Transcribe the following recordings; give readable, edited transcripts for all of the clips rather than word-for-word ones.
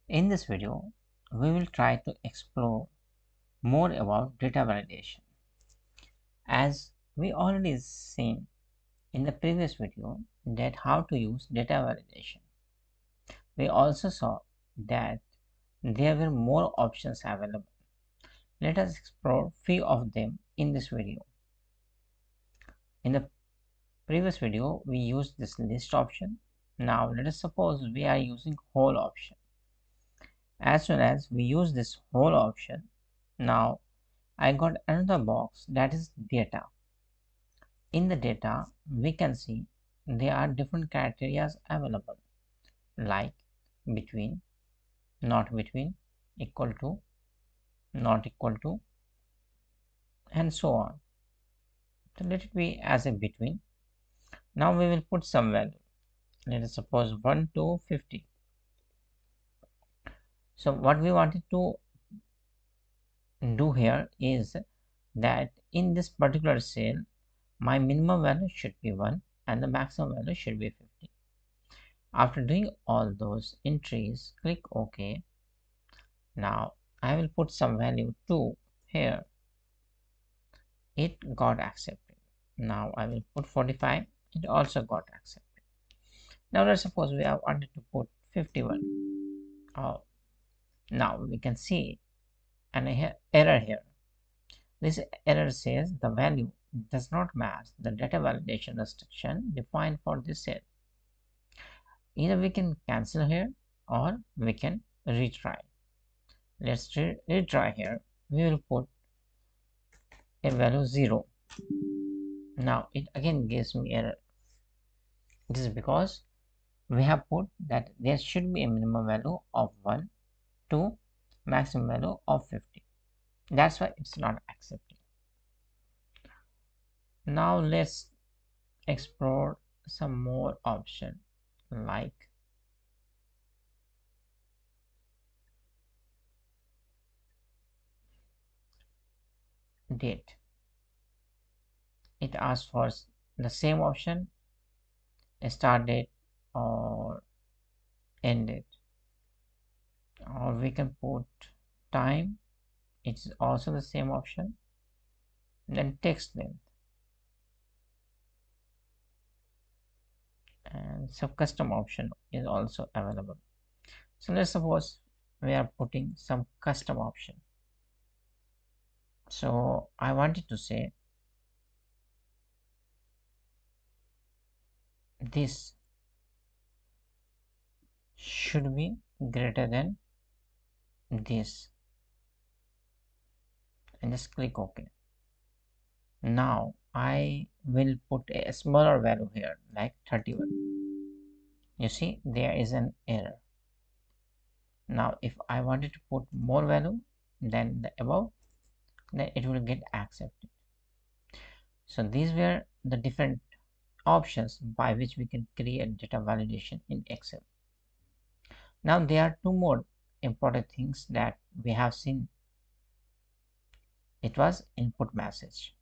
In this video, we will try to explore more about data validation. As we already seen in the previous video that how to use data validation. We also saw that there were more options available. Let us explore few of them in this video. In the previous video, we used this list option. Now let us suppose we are using whole option. As soon as we use this whole option, now I got another box that is data. In the data, we can see there are different criteria available like between, not between, equal to, not equal to, and so on. So let it be as a between. Now we will put some value. Let us suppose 1 to 50. So what we wanted to do here is that in this particular cell, my minimum value should be 1 and the maximum value should be 50. After doing all those entries, click OK. Now I will put some value 2 here. It got accepted. Now I will put 45. It also got accepted. Now let's suppose we have wanted to put 51. Oh, now we can see an error here. This error says the value does not match the data validation restriction defined for this cell. Either we can cancel here or we can retry. Let's retry here. We will put a value 0. Now it again gives me error. This is because we have put that there should be a minimum value of 1 to maximum value of 50. That's why it's not accepting. Now let's explore some more option like date. It asks for the same option, a start date or end date, or we can put time. It's also the same option. Then text length and some custom option is also available. So let's suppose we are putting some custom option. So I wanted to say this should be greater than this and just click OK. Now I will put a smaller value here like 31. You see there is an error. Now if I wanted to put more value than the above, then it will get accepted. So these were the different options by which we can create data validation in Excel. Now there are two more important things that we have seen. It was input message.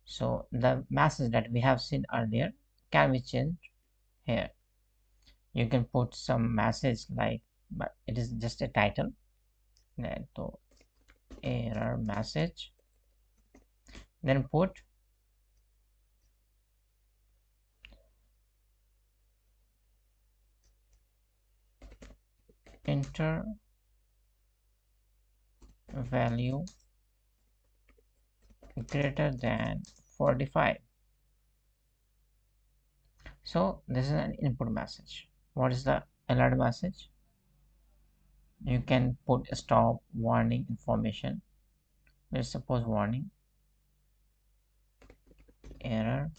So the message that we have seen earlier can be changed here. You can put some message like, but it is just a title. So error message. Then put enter value greater than 45. So this is an input message. What is the alert message? You can put a stop, warning, information. Let's suppose warning, error,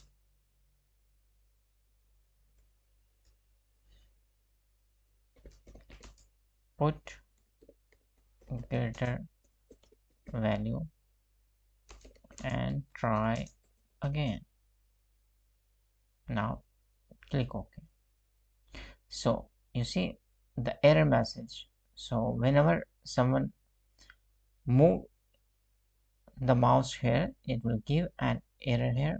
put greater value and try again. Now click OK. So you see the error message. So whenever someone move the mouse here, it will give an error here.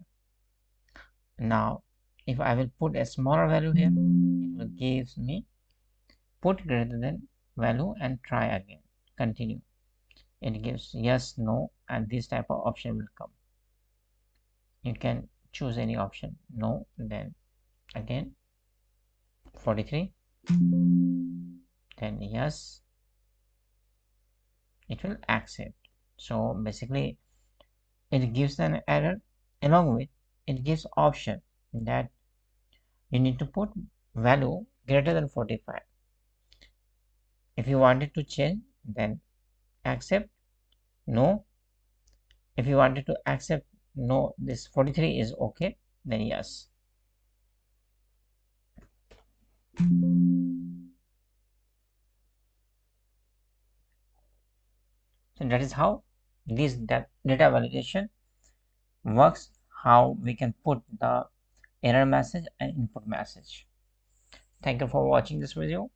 Now if I will put a smaller value here, it will give me put greater than value and try again, continue. It gives yes, no, and this type of option will come. You can choose any option, no, then again 43, then yes, it will accept. So basically it gives an error, along with it gives option that you need to put value greater than 45. If you wanted to change, then accept, no. If you wanted to accept, no, this 43 is okay, then yes. So that is how this data validation works, how we can put the error message and input message. Thank you for watching this video.